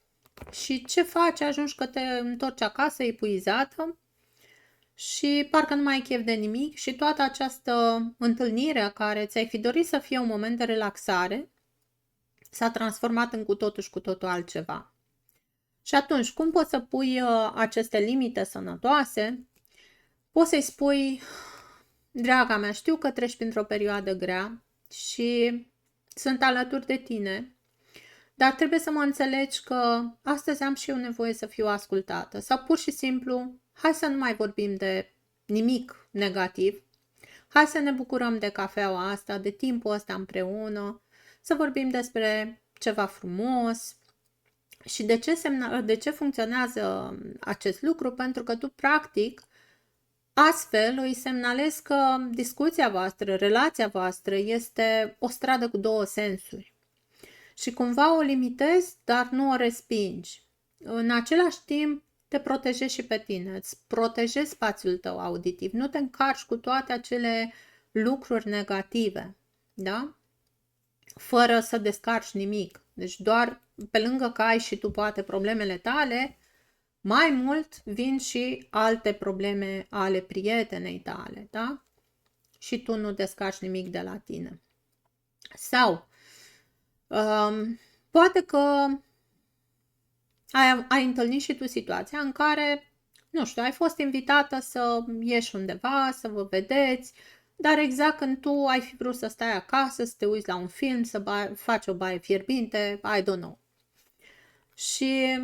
Și ce faci? Ajungi că te întorci acasă epuizată și parcă nu mai ai chef de nimic și toată această întâlnire care ți-ai fi dorit să fie un moment de relaxare s-a transformat în cu totul și cu totul altceva. Și atunci, cum poți să pui aceste limite sănătoase? Poți să-i spui, draga mea, știu că treci printr-o perioadă grea și sunt alături de tine, dar trebuie să mă înțelegi că astăzi am și eu nevoie să fiu ascultată. Sau pur și simplu, hai să nu mai vorbim de nimic negativ, hai să ne bucurăm de cafeaua asta, de timpul ăsta împreună, să vorbim despre ceva frumos. Și de ce funcționează acest lucru? Pentru că tu, practic, astfel îi semnalezi că discuția voastră, relația voastră este o stradă cu 2 sensuri. Și cumva o limitezi, dar nu o respingi. În același timp, te protejezi și pe tine, îți protejezi spațiul tău auditiv, nu te încarci cu toate acele lucruri negative, da? Fără să descarci nimic. Deci doar pe lângă că ai și tu poate problemele tale, mai mult vin și alte probleme ale prietenei tale, da? Și tu nu descarci nimic de la tine. Sau poate că ai întâlnit și tu situația în care, nu știu, ai fost invitată să ieși undeva, să vă vedeți, dar exact când tu ai fi vrut să stai acasă, să te uiți la un film, să faci o baie fierbinte, I don't know. Și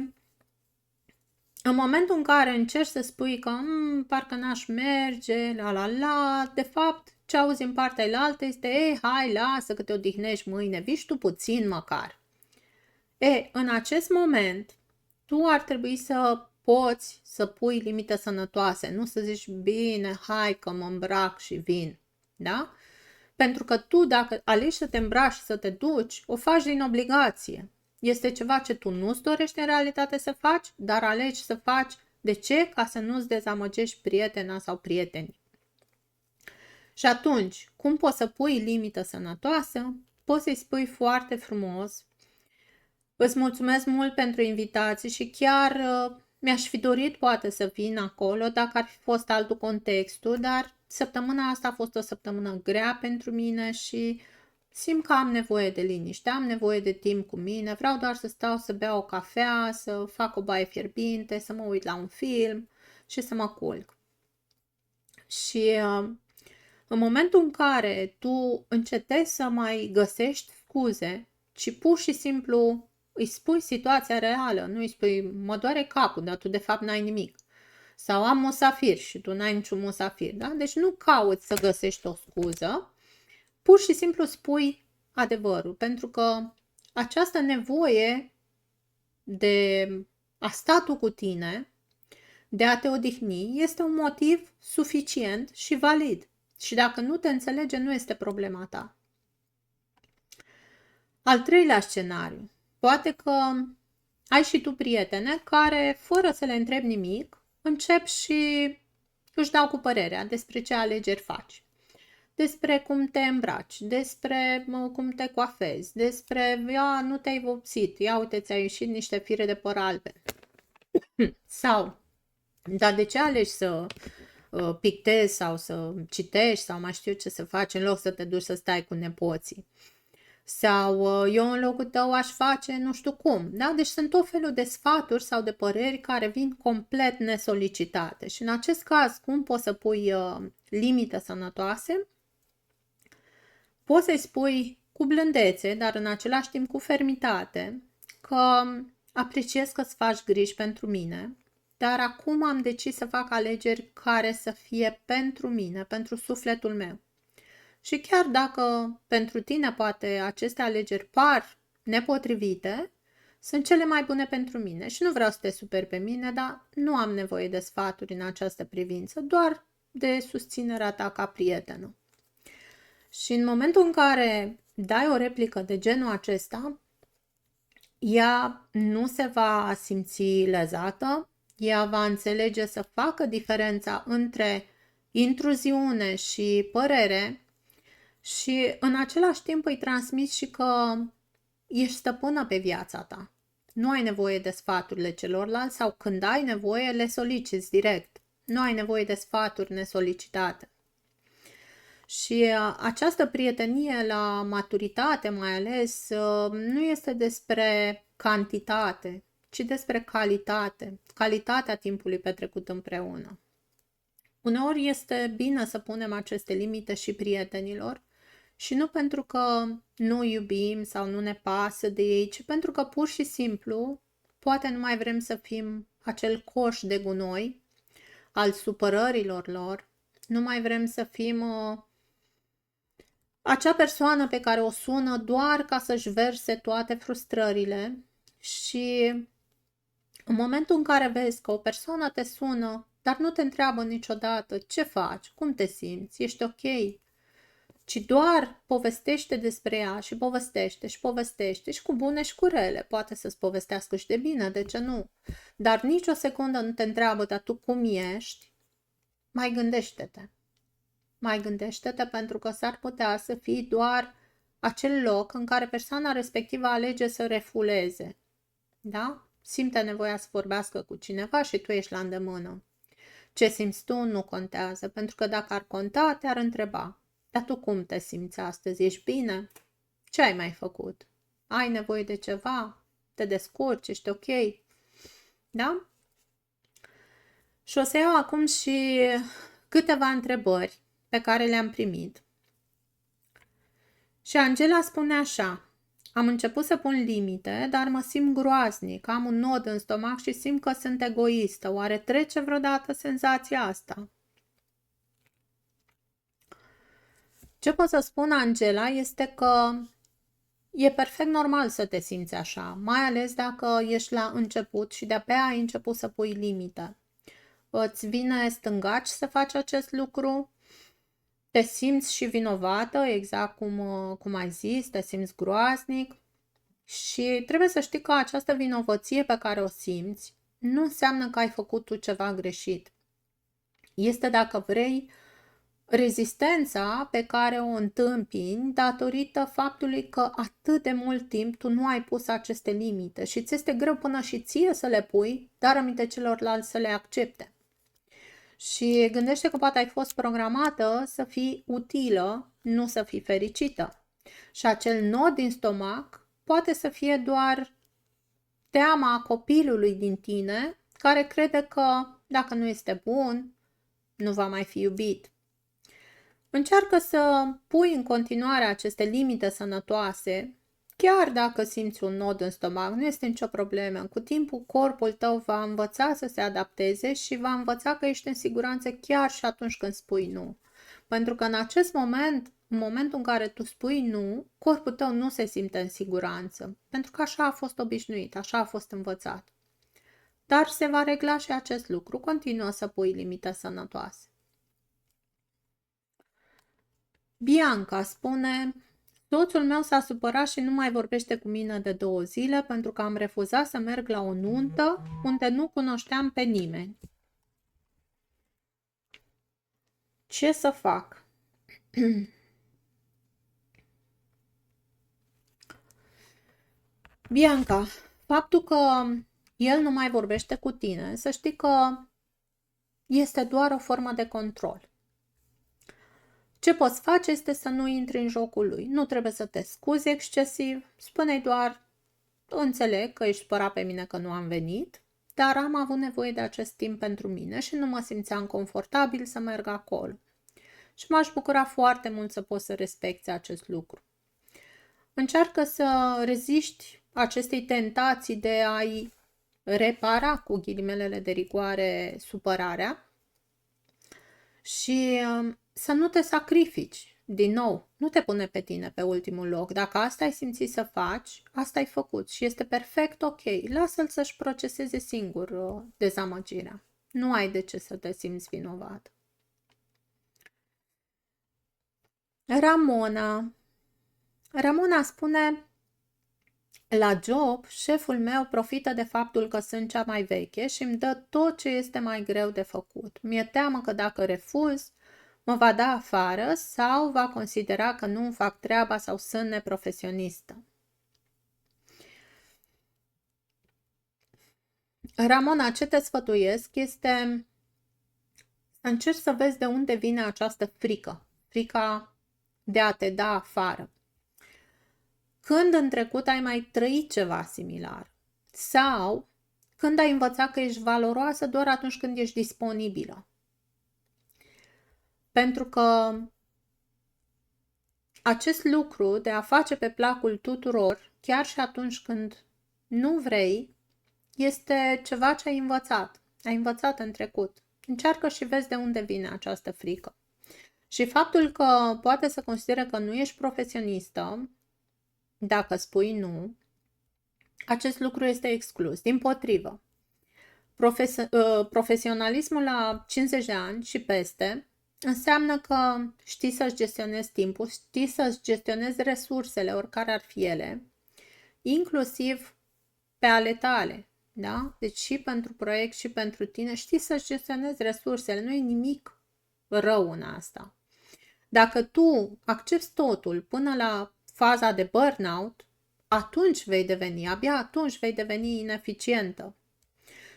în momentul în care încerci să spui că parcă n-aș merge, de fapt, ce auzi în partea elaltă este, hai, lasă că te odihnești mâine, vii tu puțin măcar. În acest moment, tu ar trebui să poți să pui limite sănătoase, nu să zici, bine, hai că mă îmbrac și vin, da? Pentru că tu, dacă alegi să te îmbraci și să te duci, o faci din obligație. Este ceva ce tu nu-ți dorești în realitate să faci, dar alegi să faci. De ce? Ca să nu-ți dezamăgești prietena sau prietenii. Și atunci, cum poți să pui limită sănătoasă? Poți să-i spui foarte frumos, îți mulțumesc mult pentru invitații și chiar mi-aș fi dorit poate să vin acolo dacă ar fi fost altul contextul, dar săptămâna asta a fost o săptămână grea pentru mine și simt că am nevoie de liniște, am nevoie de timp cu mine, vreau doar să stau să beau o cafea, să fac o baie fierbinte, să mă uit la un film și să mă culc. Și în momentul în care tu încetezi să mai găsești scuze, ci pur și simplu îi spui situația reală, nu îi spui, mă doare capul, dar tu de fapt n-ai nimic. Sau am musafir și tu n-ai niciun musafir, da? Deci nu cauți să găsești o scuză, pur și simplu spui adevărul, pentru că această nevoie de a sta tu cu tine, de a te odihni, este un motiv suficient și valid. Și dacă nu te înțelege, nu este problema ta. Al 3-lea scenariu. Poate că ai și tu prietene care, fără să le întrebi nimic, încep și își dau cu părerea despre ce alegeri faci. Despre cum te îmbraci, despre cum te coafezi, despre nu te-ai vopsit, ia uite, ți-a ieșit niște fire de păr albe. Sau, dar de ce alegi să pictezi sau să citești sau mai știu ce să faci în loc să te duci să stai cu nepoții. Sau eu în locul tău aș face nu știu cum. Da? Deci sunt tot felul de sfaturi sau de păreri care vin complet nesolicitate. Și în acest caz, cum poți să pui limite sănătoase? Poți să-i spui cu blândețe, dar în același timp cu fermitate, că apreciez că îți faci griji pentru mine, dar acum am decis să fac alegeri care să fie pentru mine, pentru sufletul meu. Și chiar dacă pentru tine poate aceste alegeri par nepotrivite, sunt cele mai bune pentru mine și nu vreau să te superi pe mine, dar nu am nevoie de sfaturi în această privință, doar de susținerea ta ca prietenă. Și în momentul în care dai o replică de genul acesta, ea nu se va simți lezată, ea va înțelege să facă diferența între intruziune și părere și în același timp îi transmiți și că ești stăpână pe viața ta. Nu ai nevoie de sfaturile celorlalți sau când ai nevoie le soliciți direct. Nu ai nevoie de sfaturi nesolicitate. Și această prietenie la maturitate mai ales nu este despre cantitate, ci despre calitate, calitatea timpului petrecut împreună. Uneori este bine să punem aceste limite și prietenilor și nu pentru că nu iubim sau nu ne pasă de ei, ci pentru că pur și simplu poate nu mai vrem să fim acel coș de gunoi al supărărilor lor, nu mai vrem să fim acea persoană pe care o sună doar ca să-și verse toate frustrările și în momentul în care vezi că o persoană te sună, dar nu te întreabă niciodată ce faci, cum te simți, ești ok, ci doar povestește despre ea și povestește și povestește și cu bune și cu rele, poate să-ți povestească și de bine, de ce nu, dar nici o secundă nu te întreabă, dar tu cum ești, mai gândește-te. Mai gândește-te pentru că s-ar putea să fie doar acel loc în care persoana respectivă alege să refuleze. Da? Simte nevoia să vorbească cu cineva și tu ești la îndemână. Ce simți tu nu contează, pentru că dacă ar conta, te-ar întreba. Dar tu cum te simți astăzi? Ești bine? Ce ai mai făcut? Ai nevoie de ceva? Te descurci? Ești ok? Da? Și o să iau acum și câteva întrebări pe care le-am primit. Și Angela spune așa: am început să pun limite, dar mă simt groaznic, am un nod în stomac și simt că sunt egoistă. Oare trece vreodată senzația asta? Ce pot să spun, Angela, este că e perfect normal să te simți așa, mai ales dacă ești la început și de-abia ai început să pui limite. Îți vine stângaci să faci acest lucru? Te simți și vinovată, exact cum ai zis, te simți groaznic și trebuie să știi că această vinovăție pe care o simți nu înseamnă că ai făcut tu ceva greșit. Este, dacă vrei, rezistența pe care o întâmpini datorită faptului că atât de mult timp tu nu ai pus aceste limite și ți este greu până și ție să le pui, dar aminte celorlalți să le accepte. Și gândește că poate ai fost programată să fii utilă, nu să fii fericită. Și acel nod din stomac poate să fie doar teama copilului din tine care crede că dacă nu este bun, nu va mai fi iubit. Încearcă să pui în continuare aceste limite sănătoase, chiar dacă simți un nod în stomac, nu este nicio problemă. Cu timpul, corpul tău va învăța să se adapteze și va învăța că ești în siguranță chiar și atunci când spui nu. Pentru că în acest moment, în momentul în care tu spui nu, corpul tău nu se simte în siguranță. Pentru că așa a fost obișnuit, așa a fost învățat. Dar se va regla și acest lucru. Continuă să pui limite sănătoase. Bianca spune: soțul meu s-a supărat și nu mai vorbește cu mine de 2 zile pentru că am refuzat să merg la o nuntă unde nu cunoșteam pe nimeni. Ce să fac? Bianca, faptul că el nu mai vorbește cu tine, să știi că este doar o formă de control. Ce poți face este să nu intri în jocul lui. Nu trebuie să te scuzi excesiv, spune-i doar: înțeleg că ești supărat pe mine că nu am venit, dar am avut nevoie de acest timp pentru mine și nu mă simțeam confortabil să merg acolo. Și m-aș bucura foarte mult să poți să respecti acest lucru. Încearcă să reziști acestei tentații de a-i repara, cu ghilimelele de rigoare, supărarea și să nu te sacrifici. Din nou, nu te pune pe tine pe ultimul loc. Dacă asta ai simțit să faci, asta ai făcut și este perfect ok. Lasă-l să-și proceseze singur dezamăgirea. Nu ai de ce să te simți vinovat. Ramona spune: la job, șeful meu profită de faptul că sunt cea mai veche și îmi dă tot ce este mai greu de făcut. Mi-e teamă că dacă refuz, mă va da afară sau va considera că nu îmi fac treaba sau sunt neprofesionistă. Ramona, ce te sfătuiesc este să încerci să vezi de unde vine această frică. Frica de a te da afară. Când în trecut ai mai trăit ceva similar? Sau când ai învățat că ești valoroasă doar atunci când ești disponibilă? Pentru că acest lucru de a face pe placul tuturor, chiar și atunci când nu vrei, este ceva ce ai învățat. Ai învățat în trecut. Încearcă și vezi de unde vine această frică. Și faptul că poate să considere că nu ești profesionistă, dacă spui nu, acest lucru este exclus. Dimpotrivă, profesionalismul la 50 de ani și peste înseamnă că știi să-ți gestionezi timpul, știi să-ți gestionezi resursele, oricare ar fi ele, inclusiv pe ale tale. Da? Deci și pentru proiect și pentru tine știi să-ți gestionezi resursele. Nu e nimic rău în asta. Dacă tu accepti totul până la faza de burnout, abia atunci vei deveni ineficientă.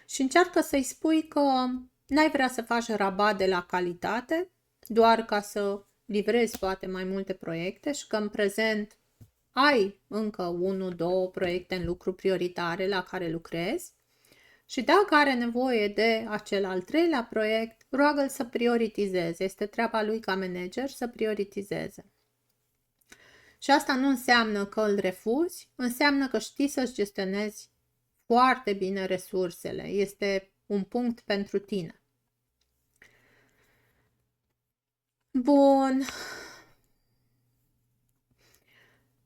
Și încearcă să-i spui că n-ai vrea să faci rabat de la calitate, doar ca să livrezi poate mai multe proiecte și că în prezent ai încă 1-2 proiecte în lucru prioritare la care lucrezi și dacă are nevoie de acel al treilea proiect, roagă-l să prioritizeze. Este treaba lui ca manager să prioritizeze. Și asta nu înseamnă că îl refuzi, înseamnă că știi să-ți gestionezi foarte bine resursele. Este un punct pentru tine. Bun.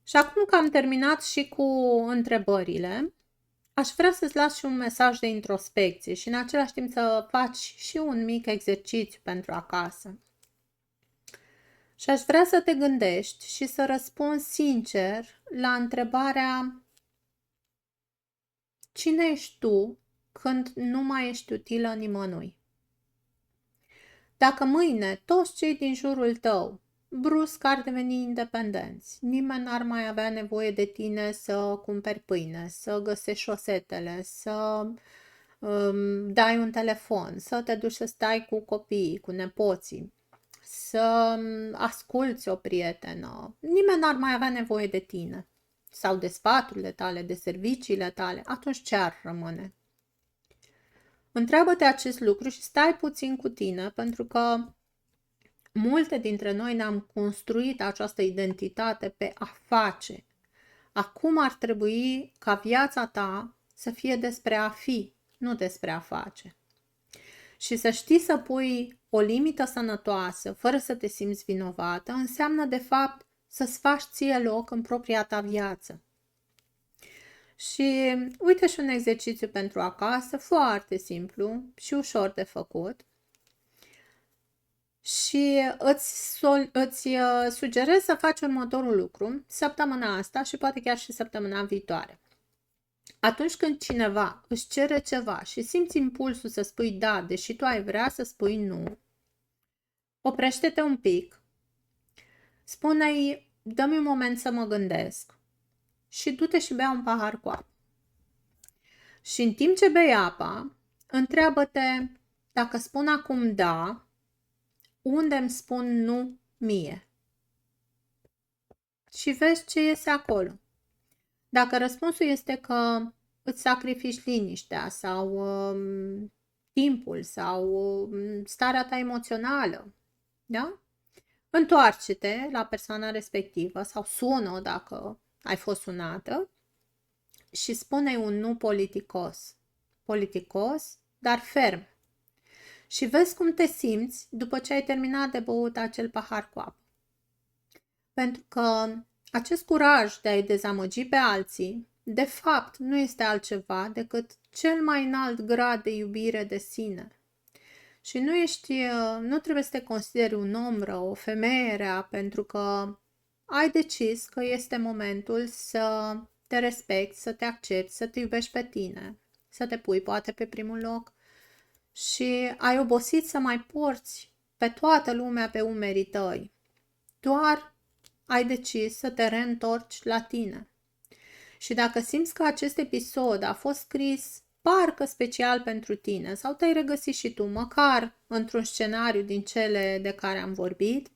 Și acum că am terminat și cu întrebările, aș vrea să-ți las și un mesaj de introspecție și în același timp să faci și un mic exercițiu pentru acasă. Și aș vrea să te gândești și să răspunzi sincer la întrebarea: cine ești tu când nu mai ești utilă nimănui? Dacă mâine toți cei din jurul tău brusc ar deveni independenți, nimeni n-ar mai avea nevoie de tine să cumperi pâine, să găsești șosetele, să dai un telefon, să te duci să stai cu copiii, cu nepoții, să asculți o prietenă, nimeni n-ar mai avea nevoie de tine sau de sfaturile tale, de serviciile tale, atunci ce ar rămâne? Întreabă-te acest lucru și stai puțin cu tine, pentru că multe dintre noi ne-am construit această identitate pe a face. Acum ar trebui ca viața ta să fie despre a fi, nu despre a face. Și să știi să pui o limită sănătoasă, fără să te simți vinovată, înseamnă de fapt să-ți faci ție loc în propria ta viață. Și uite și un exercițiu pentru acasă, foarte simplu și ușor de făcut. Și îți sugerez să faci următorul lucru săptămâna asta și poate chiar și săptămâna viitoare. Atunci când cineva își cere ceva și simți impulsul să spui da, deși tu ai vrea să spui nu, oprește-te un pic, spune-i: dă-mi un moment să mă gândesc și du-te și bea un pahar cu apă. Și în timp ce bei apa, întreabă-te: Dacă spun acum da, unde îmi spun nu mie? Și vezi ce iese acolo. Dacă răspunsul este că îți sacrifici liniștea sau timpul sau starea ta emoțională, da? Întoarce-te la persoana respectivă sau sună dacă ai fost sunată și spune un nu politicos. Politicos, dar ferm. Și vezi cum te simți după ce ai terminat de băut acel pahar cu apă. Pentru că acest curaj de a-i dezamăgi pe alții, de fapt, nu este altceva decât cel mai înalt grad de iubire de sine. Și nu trebuie să te consideri un om rău, o femeie rea, pentru că ai decis că este momentul să te respecti, să te accepti, să te iubești pe tine, să te pui poate pe primul loc și ai obosit să mai porți pe toată lumea pe umerii tăi. Doar ai decis să te reîntorci la tine. Și dacă simți că acest episod a fost scris parcă special pentru tine sau te-ai regăsit și tu, măcar într-un scenariu din cele de care am vorbit,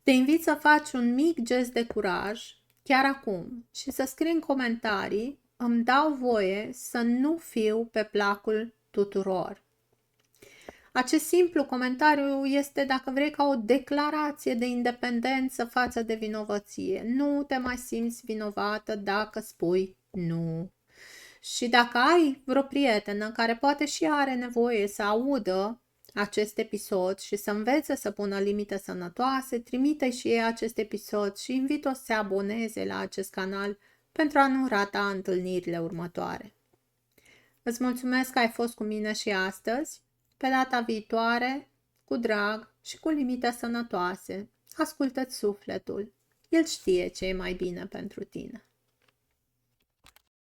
te invit să faci un mic gest de curaj chiar acum și să scrii în comentarii: îmi dau voie să nu fiu pe placul tuturor. Acest simplu comentariu este, dacă vrei, ca o declarație de independență față de vinovăție. Nu te mai simți vinovată dacă spui nu. Și dacă ai vreo prietenă care poate și are nevoie să audă acest episod și să învețe să pună limite sănătoase, trimite și ei acest episod și invit-o să se aboneze la acest canal pentru a nu rata întâlnirile următoare. Îți mulțumesc că ai fost cu mine și astăzi. Pe data viitoare, cu drag și cu limite sănătoase, ascultă-ți sufletul. El știe ce e mai bine pentru tine.